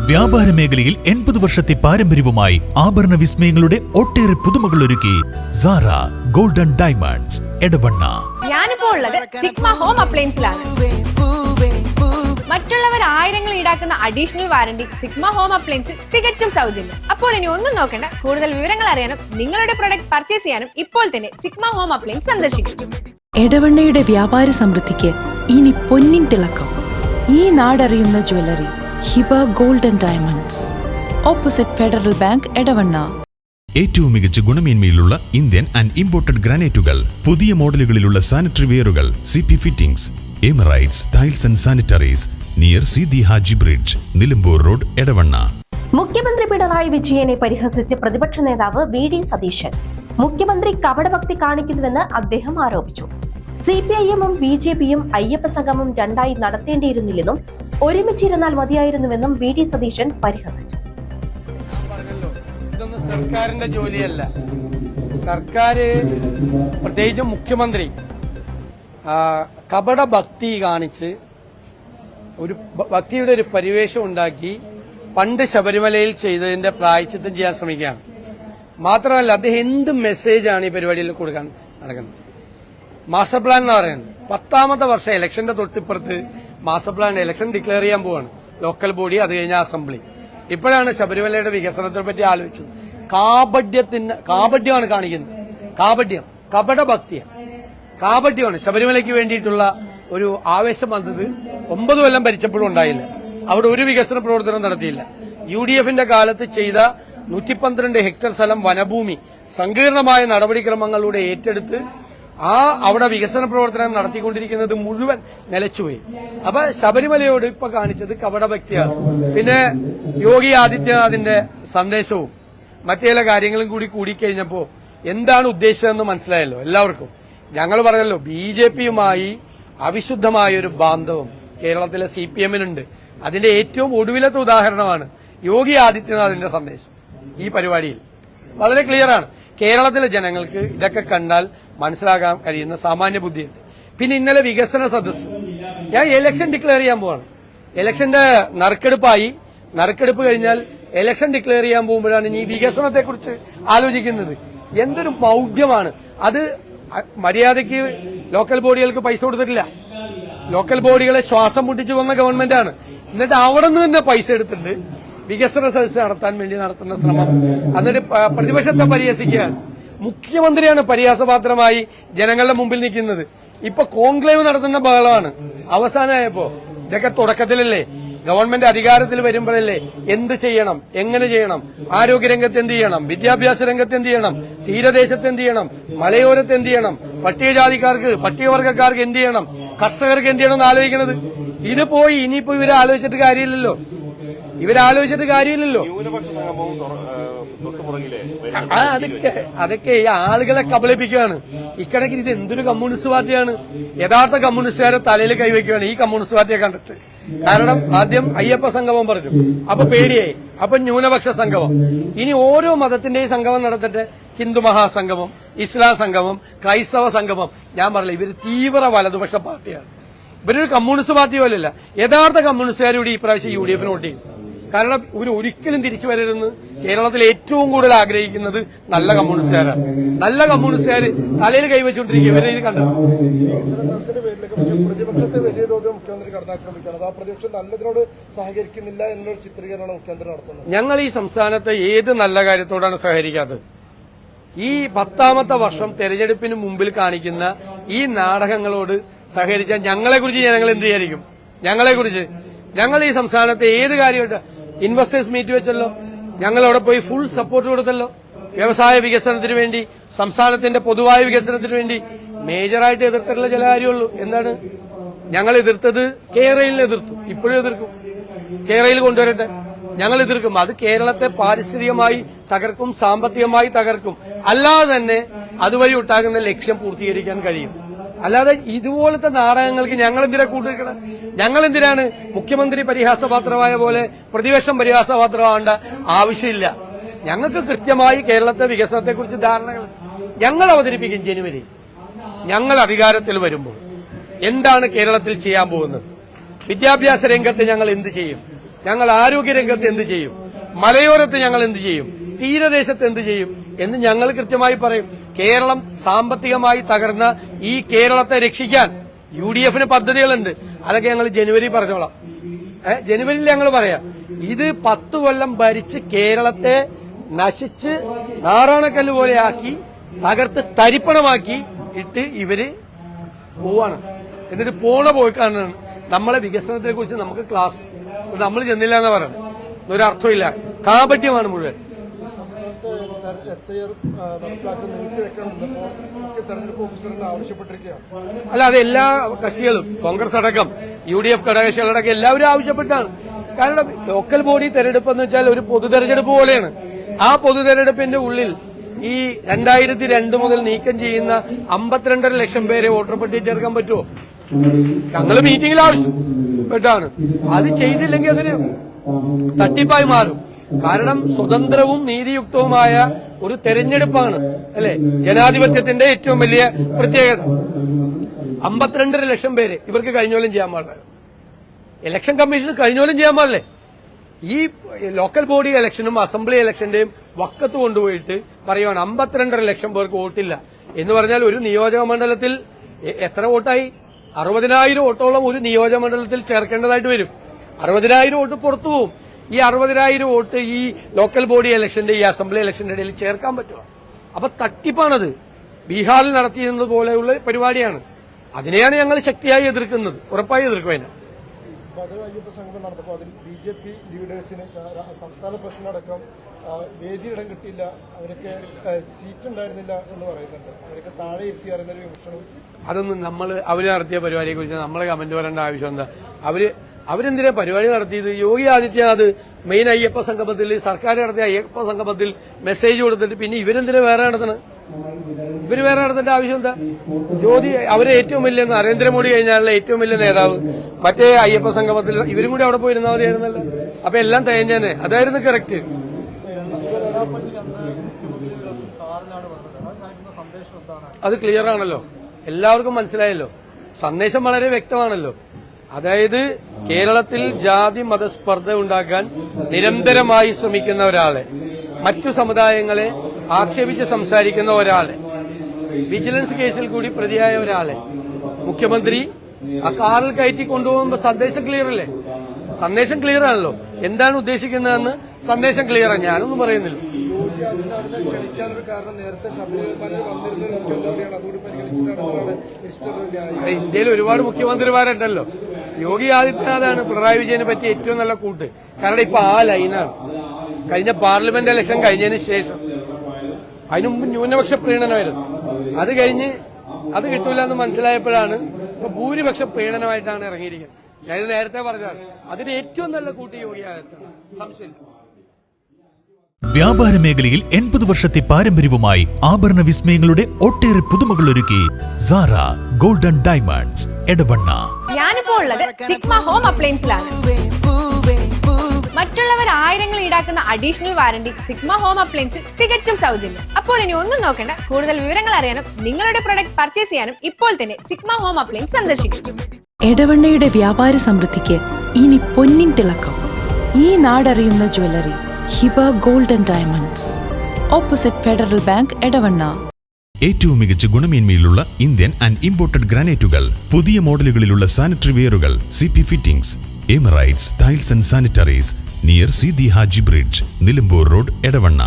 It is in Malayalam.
വ്യാപാര മേഖലയിൽ 80 വർഷത്തെ പാരമ്പര്യവുമായി ആഭരണ വിസ്മയങ്ങളുടെ ഒട്ടേറെ പുതുമകൾ ഒരുക്കി സാറ ഗോൾഡൻ ഡയമണ്ട്സ് എടവണ്ണ. ഞാനിപ്പോ ഉള്ളത് സിഗ്മ ഹോം അപ്ലയൻസിലാണ്. മറ്റുള്ളവർ ആയിരങ്ങൾ ഈടാക്കുന്ന അഡീഷണൽ വാറണ്ടി സിഗ്മ ഹോം അപ്ലയൻസിൽ തികച്ചും സൗജന്യം. അപ്പോൾ ഇനി ഒന്നും നോക്കേണ്ട, കൂടുതൽ വിവരങ്ങൾ അറിയാനും നിങ്ങളുടെ പ്രൊഡക്റ്റ് പർച്ചേസ് ചെയ്യാനും ഇപ്പോൾ തന്നെ സിഗ്മ ഹോം അപ്ലയൻസ് സന്ദർശിക്കും. എടവണ്ണയുടെ വ്യാപാര സമൃദ്ധിക്ക് ഇനി പൊന്നിൻ തിളക്കം. ഈ നാടറിയുന്ന jewellery Hiba golden diamonds, opposite Federal Bank, Edavanna. ഏറ്റവും മികച്ച ഗുണമേന്മയിലുള്ള ഇന്ത്യൻ ആൻഡ് ഇമ്പോർട്ടഡ് ഗ്രാനൈറ്റുകൾ, പുതിയ മോഡലുകളിലുള്ള സാനിറ്ററി വെയറുകൾ, CP fittings, Emirates tiles and sanitaries, near Seethi Haji bridge, Nilambur road, Edavanna. മുഖ്യമന്ത്രി പിണറായി വിജയനെ പരിഹസിച്ച് പ്രതിപക്ഷ നേതാവ് VD സതീശൻ മുഖ്യമന്ത്രി കപടഭക്തി കാണിക്കുന്നുവെന്ന് അദ്ദേഹം ആരോപിച്ചു. CPIM-ഉം BJP-യും അയ്യപ്പ സംഗമം രണ്ടായി നടത്തേണ്ടിയിരുന്നില്ലെന്നും ഒരുമിച്ചിരുന്നാൽ മതിയായിരുന്നുവെന്നും VD സതീശൻ പരിഹസിച്ചു. ഇതൊന്നും സർക്കാരിന്റെ ജോലിയല്ല. സർക്കാർ, പ്രത്യേകിച്ചും മുഖ്യമന്ത്രി, കപടഭക്തി കാണിച്ച് ഒരു ഭക്തിയുടെ ഒരു പരിവേഷം ഉണ്ടാക്കി പണ്ട് ശബരിമലയിൽ ചെയ്തതിന്റെ പ്രായശ്ചിത്തം ചെയ്യാൻ ശ്രമിക്കുകയാണ്. മാത്രമല്ല, അദ്ദേഹം എന്ത് മെസ്സേജാണ് ഈ പരിപാടിയിൽ കൊടുക്കാൻ നടക്കുന്നത്? മാസ്റ്റർ പ്ലാൻ എന്ന് പറയുന്നത് 10ാമത്തെ വർഷം ഇലക്ഷന്റെ തൊട്ടിപ്പുറത്ത് മാസ്റ്റർ പ്ലാൻ ഇലക്ഷൻ ഡിക്ലെയർ ചെയ്യാൻ പോവാണ്. ലോക്കൽ ബോഡി, അത് കഴിഞ്ഞ അസംബ്ലി. ഇപ്പോഴാണ് ശബരിമലയുടെ വികസനത്തെ പറ്റി ആലോചിച്ചത്. കാപട്യമാണ് കാണിക്കുന്നത്. കാപട്യമാണ്. ശബരിമലയ്ക്ക് വേണ്ടിയിട്ടുള്ള ഒരു ആവേശം വന്നത് 9 കൊല്ലം ഭരിച്ചപ്പോഴും ഉണ്ടായില്ല. അവിടെ ഒരു വികസന പ്രവർത്തനം നടത്തിയില്ല. UDF-ന്റെ കാലത്ത് ചെയ്ത 112 ഹെക്ടർ സ്ഥലം വനഭൂമി സങ്കീർണമായ നടപടിക്രമങ്ങളിലൂടെ ഏറ്റെടുത്ത് അവിടെ വികസന പ്രവർത്തനം നടത്തിക്കൊണ്ടിരിക്കുന്നത് മുഴുവൻ നിലച്ചുപോയി. അപ്പൊ ശബരിമലയോട് ഇപ്പൊ കാണിച്ചത് കപടഭക്തിയാണ്. പിന്നെ യോഗി ആദിത്യനാഥിന്റെ സന്ദേശവും മറ്റു ചില കാര്യങ്ങളും കൂടിക്കഴിഞ്ഞപ്പോ എന്താണ് ഉദ്ദേശിച്ചതെന്ന് മനസ്സിലായല്ലോ എല്ലാവർക്കും. ഞങ്ങൾ പറഞ്ഞല്ലോ, BJP-യുമായി അവിശുദ്ധമായ ഒരു ബാന്ധവം കേരളത്തിലെ CPM-നുണ്ട്. അതിന്റെ ഏറ്റവും ഒടുവിലത്തെ ഉദാഹരണമാണ് യോഗി ആദിത്യനാഥിന്റെ സന്ദേശം. ഈ പരിപാടിയിൽ വളരെ ക്ലിയറാണ്. കേരളത്തിലെ ജനങ്ങൾക്ക് ഇതൊക്കെ കണ്ടാൽ മനസ്സിലാക്കാൻ കഴിയുന്ന സാമാന്യ ബുദ്ധിയുണ്ട്. പിന്നെ ഇന്നലെ വികസന സദസ്സ്, ഞാൻ ഇലക്ഷൻ ഡിക്ലെയർ ചെയ്യാൻ പോവാണ്. ഇലക്ഷന്റെ നറുക്കെടുപ്പ് കഴിഞ്ഞാൽ ഇലക്ഷൻ ഡിക്ലെയർ ചെയ്യാൻ പോകുമ്പോഴാണ് ഈ വികസനത്തെക്കുറിച്ച് ആലോചിക്കുന്നത്. എന്തൊരു മൗഢ്യമാണ് അത്! മര്യാദയ്ക്ക് ലോക്കൽ ബോഡികൾക്ക് പൈസ കൊടുത്തിട്ടില്ല. ലോക്കൽ ബോഡികളെ ശ്വാസം മുട്ടിച്ചു വന്ന ഗവൺമെന്റാണ്. എന്നിട്ട് അവിടെ നിന്ന് തന്നെ പൈസ എടുത്തിട്ടുണ്ട് വികസന സദസ്സ് നടത്താൻ വേണ്ടി നടത്തുന്ന ശ്രമം. എന്നിട്ട് പ്രതിപക്ഷത്തെ പരിഹസിക്കുകയാണ്. മുഖ്യമന്ത്രിയാണ് പരിഹാസപാത്രമായി ജനങ്ങളുടെ മുമ്പിൽ നിൽക്കുന്നത്. ഇപ്പൊ കോൺക്ലേവ് നടത്തുന്ന ബഹളമാണ്. അവസാനമായപ്പോ ഇതൊക്കെ തുടക്കത്തിലല്ലേ, ഗവൺമെന്റ് അധികാരത്തിൽ വരുമ്പോഴല്ലേ എന്ത് ചെയ്യണം, എങ്ങനെ ചെയ്യണം, ആരോഗ്യരംഗത്ത് എന്ത് ചെയ്യണം, വിദ്യാഭ്യാസ രംഗത്ത് എന്ത് ചെയ്യണം, തീരദേശത്ത് എന്ത് ചെയ്യണം, മലയോരത്ത് എന്ത് ചെയ്യണം, പട്ടികജാതിക്കാർക്ക് പട്ടികവർഗക്കാർക്ക് എന്ത് ചെയ്യണം, കർഷകർക്ക് എന്ത് ചെയ്യണം എന്ന് ആലോചിക്കണത്. ഇത് പോയി ഇനിയിപ്പോ ഇവരെ ആലോചിച്ചിട്ട് കാര്യമില്ലല്ലോ. അതൊക്കെ ഈ ആളുകളെ കബളിപ്പിക്കുകയാണ്. ഇക്കണക്കിന് ഇത് എന്തൊരു കമ്മ്യൂണിസ്റ്റ് പാർട്ടിയാണ്! യഥാർത്ഥ കമ്മ്യൂണിസ്റ്റുകാരെ തലയിൽ കൈവയ്ക്കുകയാണ് ഈ കമ്മ്യൂണിസ്റ്റ് പാർട്ടിയെ കണ്ടിട്ട്. കാരണം ആദ്യം അയ്യപ്പ സംഗമം പറഞ്ഞു, അപ്പൊ പേടിയായി, അപ്പൊ ന്യൂനപക്ഷ സംഗമം. ഇനി ഓരോ മതത്തിന്റെയും സംഗമം നടത്തട്ടെ. ഹിന്ദു മഹാസംഗമം, ഇസ്ലാം സംഗമം, ക്രൈസ്തവ സംഗമം. ഞാൻ പറഞ്ഞില്ല, ഇവര് തീവ്ര വലതുപക്ഷ പാർട്ടിയാണ്. ഇവരൊരു കമ്മ്യൂണിസ്റ്റ് പാർട്ടി പോലെയല്ല. യഥാർത്ഥ കമ്മ്യൂണിസ്റ്റുകാരോട് ഈ പ്രാവശ്യം UDF വോട്ട് ചെയ്യും. കാരണം ഇവർ ഒരിക്കലും തിരിച്ചു വരരുതെന്ന് കേരളത്തിൽ ഏറ്റവും കൂടുതൽ ആഗ്രഹിക്കുന്നത് നല്ല കമ്മ്യൂണിസ്റ്റുകാരാണ്. നല്ല കമ്മ്യൂണിസ്റ്റുകാർ തലയിൽ കൈവച്ചുകൊണ്ടിരിക്കുക. ഇവരെ ഇത് കണ്ടു. ഞങ്ങൾ ഈ സംസ്ഥാനത്തെ ഏത് നല്ല കാര്യത്തോടാണ് സഹകരിക്കാത്തത്? ഈ 10ാമത്തെ വർഷം തെരഞ്ഞെടുപ്പിന് മുമ്പിൽ കാണിക്കുന്ന ഈ നാടകങ്ങളോട് സഹകരിച്ചാൽ ഞങ്ങളെക്കുറിച്ച് ജനങ്ങൾ എന്ത് വിചാരിക്കും? ഞങ്ങൾ ഈ സംസ്ഥാനത്തെ ഏത് കാര്യമായിട്ട് ഇൻവെസ്റ്റേഴ്സ് മീറ്റ് വെച്ചല്ലോ, ഞങ്ങൾ അവിടെ പോയി ഫുൾ സപ്പോർട്ട് കൊടുത്തല്ലോ. വ്യവസായ വികസനത്തിന് വേണ്ടി, സംസ്ഥാനത്തിന്റെ പൊതുവായ വികസനത്തിന് വേണ്ടി മേജറായിട്ട് എതിർത്തിട്ടുള്ള ചില കാര്യമുള്ളൂ. എന്താണ് ഞങ്ങൾ എതിർത്തത്? കേരളയിൽ എതിർത്തു, ഇപ്പോഴും എതിർക്കും. കേരളയിൽ കൊണ്ടുവരട്ടെ, ഞങ്ങൾ എതിർക്കും. അത് കേരളത്തെ പാരിസ്ഥിതികമായി തകർക്കും, സാമ്പത്തികമായി തകർക്കും. അല്ലാതെ തന്നെ അതുവഴി ഉണ്ടാകുന്ന ലക്ഷ്യം പൂർത്തീകരിക്കാൻ കഴിയും. അല്ലാതെ ഇതുപോലത്തെ നാടകങ്ങൾക്ക് ഞങ്ങളെന്തിനാ കൂട്ടുനിൽക്കണം? ഞങ്ങളെന്തിനാണ് മുഖ്യമന്ത്രി പരിഹാസപാത്രമായ പോലെ പ്രതിപക്ഷം പരിഹാസപാത്രമാവേണ്ട ആവശ്യമില്ല. ഞങ്ങൾക്ക് കൃത്യമായി കേരളത്തെ വികസനത്തെക്കുറിച്ച് ധാരണകൾ ഞങ്ങൾ അവതരിപ്പിക്കും. ജനുവരി ഞങ്ങൾ അധികാരത്തിൽ വരുമ്പോൾ എന്താണ് കേരളത്തിൽ ചെയ്യാൻ പോകുന്നത്? വിദ്യാഭ്യാസ രംഗത്ത് ഞങ്ങൾ എന്ത് ചെയ്യും? ഞങ്ങൾ ആരോഗ്യരംഗത്ത് എന്ത് ചെയ്യും, മലയോരത്ത് ഞങ്ങൾ എന്ത് ചെയ്യും, തീരദേശത്ത് എന്ത് ചെയ്യും എന്ന് ഞങ്ങൾ കൃത്യമായി പറയും. കേരളം സാമ്പത്തികമായി തകർന്ന ഈ കേരളത്തെ രക്ഷിക്കാൻ UDF-ന് പദ്ധതികളുണ്ട്. അതൊക്കെ ഞങ്ങൾ ജനുവരി പറഞ്ഞോളാം. ജനുവരിയിൽ ഞങ്ങൾ പറയാം. ഇത് 10 കൊല്ലം ഭരിച്ച് കേരളത്തെ നശിച്ച് നാറാണക്കല്ല് പോലെ ആക്കി തകർത്ത് തരിപ്പണമാക്കി ഇട്ട് ഇവര് പോവാണ്. എന്നിട്ട് പോണ പോയിക്കാണ് നമ്മളെ വികസനത്തെ കുറിച്ച് നമുക്ക് ക്ലാസ് നമ്മൾ ചെന്നില്ല എന്ന് പറയുന്നത് ഒരർത്ഥമില്ല. കാപട്യമാണ് മുഴുവൻ. അല്ല, അത് എല്ലാ കക്ഷികളും കോൺഗ്രസ് അടക്കം UDF ഘടകകക്ഷികളടക്കം എല്ലാവരും ആവശ്യപ്പെട്ടാണ്. കാരണം ലോക്കൽ ബോഡി തെരഞ്ഞെടുപ്പ് എന്ന് വെച്ചാൽ ഒരു പൊതു തെരഞ്ഞെടുപ്പ് പോലെയാണ്. ആ പൊതു തെരഞ്ഞെടുപ്പിന്റെ ഉള്ളിൽ ഈ 2002 മുതൽ നീക്കം ചെയ്യുന്ന 52.5 ലക്ഷം പേരെ വോട്ടർ പട്ടികയിൽ ചേർക്കാൻ പറ്റുമോ? ഞങ്ങൾ മീറ്റിംഗിൽ ആവശ്യപ്പെട്ടാണ്. അത് ചെയ്തില്ലെങ്കിൽ അതിന് തട്ടിപ്പായി മാറും. കാരണം സ്വതന്ത്രവും നീതിയുക്തവുമായ ഒരു തെരഞ്ഞെടുപ്പാണ്, അല്ലെ ജനാധിപത്യത്തിന്റെ ഏറ്റവും വലിയ പ്രത്യേകത. 52.5 ലക്ഷം പേര് ഇവർക്ക് കഴിഞ്ഞോലും ചെയ്യാൻ പാടില്ല. ഇലക്ഷൻ കമ്മീഷന് കഴിഞ്ഞോലും ചെയ്യാൻ പാടില്ലേ? ഈ ലോക്കൽ ബോഡി ഇലക്ഷനും അസംബ്ലി ഇലക്ഷന്റെയും വക്കത്ത് കൊണ്ടുപോയിട്ട് പറയുവാണ് 52.5 ലക്ഷം പേർക്ക് വോട്ടില്ല എന്ന് പറഞ്ഞാൽ ഒരു നിയോജക മണ്ഡലത്തിൽ എത്ര വോട്ടായി? 60,000 വോട്ടോളം ഒരു നിയോജക മണ്ഡലത്തിൽ ചേർക്കേണ്ടതായിട്ട് വരും. 60,000 വോട്ട് പുറത്തു പോകും. ഈ 60,000 വോട്ട് ഈ ലോക്കൽ ബോഡി ഇലക്ഷന്റെ ഈ അസംബ്ലി ഇലക്ഷന്റെ ഇടയിൽ ചേർക്കാൻ പറ്റുമോ? അപ്പൊ തട്ടിപ്പാണത്. ബീഹാറിൽ നടത്തിയിരുന്നത് പോലെയുള്ള പരിപാടിയാണ്. അതിനെയാണ് ഞങ്ങൾ ശക്തിയായി എതിർക്കുന്നത്. ഉറപ്പായി എതിർക്കും. അതിനെ അയ്യപ്പ സംഗമം നടന്നപ്പോൾ അതിൽ BJP ലീഡേഴ്സിന് സംസ്ഥാന പ്രസിഡന്റടക്കം വേദിയിടം കിട്ടിയില്ല, അവരൊക്കെ സീറ്റ് ഉണ്ടായിരുന്നില്ല എന്ന് പറയുന്നുണ്ട്. അവരൊക്കെ താഴെ എത്തി അറിയുന്നൊരു വിമർശനം. അതൊന്നും അവര് നടത്തിയ പരിപാടിയെ കുറിച്ച് നമ്മളെ കമന്റ് പറയേണ്ട ആവശ്യം എന്താ? അവരെന്തിനാ പരിപാടി നടത്തിയത്? യോഗി ആദിത്യനാഥ് മെയിൻ അയ്യപ്പ സംഗമത്തിൽ, സർക്കാർ നടത്തിയ അയ്യപ്പ സംഗമത്തിൽ മെസ്സേജ് കൊടുത്തിട്ട് പിന്നെ ഇവരെന്തിനാ വേറെ നടത്തണം? ഇവര് വേറെ നടത്തേണ്ട ആവശ്യം എന്താ? അവരെ ഏറ്റവും വലിയ നരേന്ദ്രമോദി കഴിഞ്ഞാലുള്ള ഏറ്റവും വലിയ നേതാവ് മറ്റേ അയ്യപ്പ സംഗമത്തിൽ ഇവരും കൂടി അവിടെ പോയിരുന്നാൽ മതിയായിരുന്നല്ലോ. അപ്പൊ എല്ലാം തേഞ്ഞേനെ. അതായിരുന്നു കറക്റ്റ്. അത് ക്ലിയർ ആണല്ലോ, എല്ലാവർക്കും മനസ്സിലായല്ലോ. സന്ദേശം വളരെ വ്യക്തമാണല്ലോ. അതായത് കേരളത്തിൽ ജാതി മതസ്പർദ്ധ ഉണ്ടാക്കാൻ നിരന്തരമായി ശ്രമിക്കുന്ന ഒരാളെ, മറ്റു സമുദായങ്ങളെ ആക്ഷേപിച്ച് സംസാരിക്കുന്ന ഒരാളെ, വിജിലൻസ് കേസിൽ കൂടി പ്രതിയായ ഒരാളെ മുഖ്യമന്ത്രി ആ കാറിൽ കയറ്റി കൊണ്ടുപോകുമ്പോൾ സന്ദേശം ക്ലിയർ അല്ലേ? സന്ദേശം ക്ലിയർ ആണല്ലോ. എന്താണ് ഉദ്ദേശിക്കുന്നതെന്ന് സന്ദേശം ക്ലിയറാണ്. ഞാനൊന്നും പറയുന്നില്ല. ഇന്ത്യയിൽ ഒരുപാട് മുഖ്യമന്ത്രിമാരുണ്ടല്ലോ. യോഗി ആദിത്യനാഥാണ് പിണറായി വിജയനെ പറ്റി ഏറ്റവും നല്ല കൂട്ട്. കാരണം ഇപ്പൊ ആ ലൈനാണ്. കഴിഞ്ഞ പാർലമെന്റ് ഇലക്ഷൻ കഴിഞ്ഞതിന് ശേഷം, അതിനു മുമ്പ് ന്യൂനപക്ഷ പ്രീണനമായിരുന്നു. അത് കഴിഞ്ഞ് അത് കിട്ടൂല എന്ന് മനസ്സിലായപ്പോഴാണ് ഇപ്പൊ ഭൂരിപക്ഷ പ്രീണനമായിട്ടാണ് ഇറങ്ങിയിരിക്കുന്നത്. ഞാനിത് നേരത്തെ പറഞ്ഞതാണ്. അതിന് ഏറ്റവും നല്ല കൂട്ടി യോഗി ആദിത്യനാഥ്, സംശയമില്ല. വ്യാപാര മേഖലയിൽ 80 വർഷത്തെ പാരമ്പര്യവുമായി ആഭരണ വിസ്മയങ്ങളുടെ ഒട്ടേറെ പുതുമകൾ ഒരുക്കി സാറ ഗോൾഡൻ ഡയമണ്ട്സ്, എടവണ്ണ. ഞാനിപ്പോ ഉള്ളത് സിഗ്മ ഹോം അപ്ലയൻസിലാണ്. മറ്റുള്ളവർ ആയിരങ്ങൾ ഈടാക്കുന്ന അഡീഷണൽ വാറണ്ടി സിഗ്മ ഹോം അപ്ലയൻസിൽ തികച്ചും സൗജന്യം. അപ്പോൾ ഇനി ഒന്നും നോക്കേണ്ട. കൂടുതൽ വിവരങ്ങൾ അറിയാനും നിങ്ങളുടെ പ്രൊഡക്റ്റ് പർച്ചേസ് ചെയ്യാനും ഇപ്പോൾ തന്നെ സിഗ്മ ഹോം അപ്ലയൻസ് സന്ദർശിക്കും. എടവണ്ണയുടെ വ്യാപാര സമൃദ്ധിക്ക് ഇനി പൊന്നിൻ തിളക്കം. ഈ നാടറിയുന്ന jewellery Hiba golden diamonds, opposite Federal Bank, Edavanna. ഏറ്റവും മികച്ച ഗുണമേന്മയിലുള്ള ഇന്ത്യൻ ആൻഡ് ഇമ്പോർട്ടഡ് ഗ്രാനൈറ്റുകൾ, പുതിയ മോഡലുകളിലുള്ള സാനിറ്ററി വെയറുകൾ, CP fittings, Emirates tiles and sanitaries, near Sidi Haji bridge, Nilambur road, Edavanna.